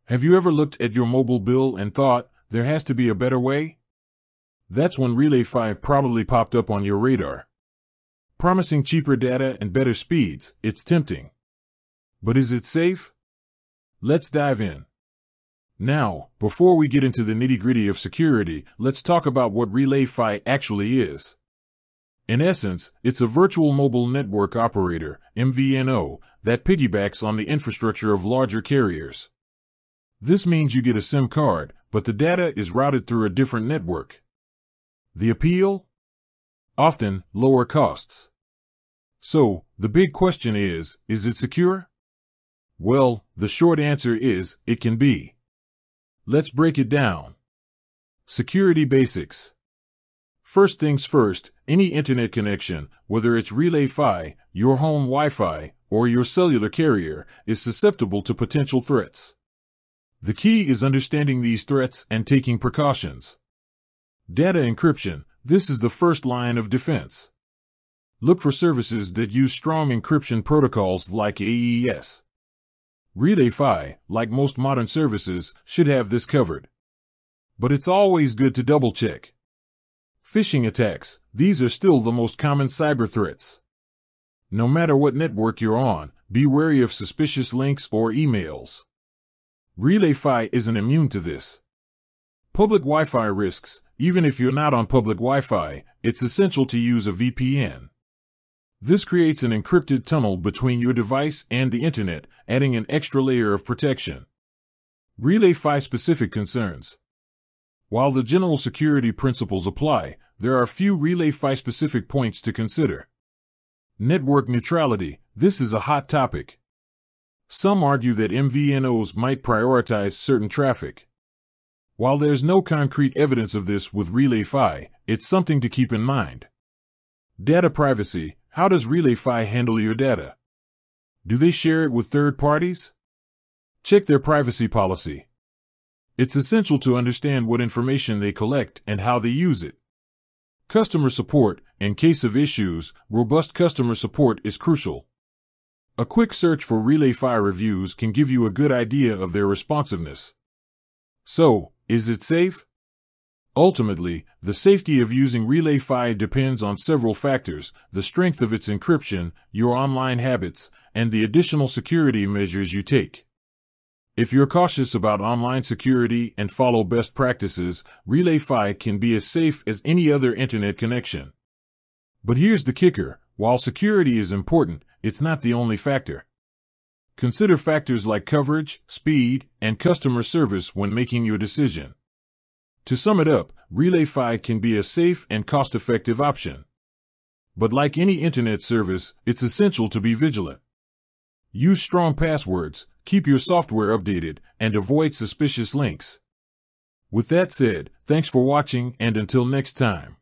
Have you ever looked at your mobile bill and thought, there has to be a better way? That's when Relay 5 probably popped up on your radar. Promising cheaper data and better speeds, it's tempting. But is it safe? Let's dive in. Now, before we get into the nitty-gritty of security, let's talk about what Relay 5 actually is. In essence, it's a virtual mobile network operator, MVNO, that piggybacks on the infrastructure of larger carriers. This means you get a SIM card, but the data is routed through a different network. The appeal? Often, lower costs. So, the big question is it secure? Well, the short answer is, it can be. Let's break it down. Security basics. First things first, any internet connection, whether it's Relay 5, your home Wi-Fi, or your cellular carrier, is susceptible to potential threats. The key is understanding these threats and taking precautions. Data encryption, this is the first line of defense. Look for services that use strong encryption protocols like AES. Relay 5, like most modern services, should have this covered. But it's always good to double-check. Phishing attacks, these are still the most common cyber threats. No matter what network you're on, be wary of suspicious links or emails. Relay 5 isn't immune to this. Public Wi-Fi risks, even if you're not on public Wi-Fi, it's essential to use a VPN. This creates an encrypted tunnel between your device and the internet, adding an extra layer of protection. Relay 5 specific concerns. While the general security principles apply, there are a few Relay 5 specific points to consider. Network neutrality, this is a hot topic. Some argue that MVNOs might prioritize certain traffic. While there's no concrete evidence of this with Relay 5, it's something to keep in mind. Data privacy, how does Relay 5 handle your data? Do they share it with third parties? Check their privacy policy. It's essential to understand what information they collect and how they use it. Customer support, in case of issues, robust customer support is crucial. A quick search for Relay 5 reviews can give you a good idea of their responsiveness. So, is it safe? Ultimately, the safety of using Relay 5 depends on several factors: the strength of its encryption, your online habits, and the additional security measures you take. If you're cautious about online security and follow best practices, Relay 5 can be as safe as any other internet connection. But here's the kicker: while security is important, it's not the only factor. Consider factors like coverage, speed, and customer service when making your decision. To sum it up, Relay 5 can be a safe and cost-effective option. But like any internet service, it's essential to be vigilant. Use strong passwords, keep your software updated, and avoid suspicious links. With that said, thanks for watching, and until next time.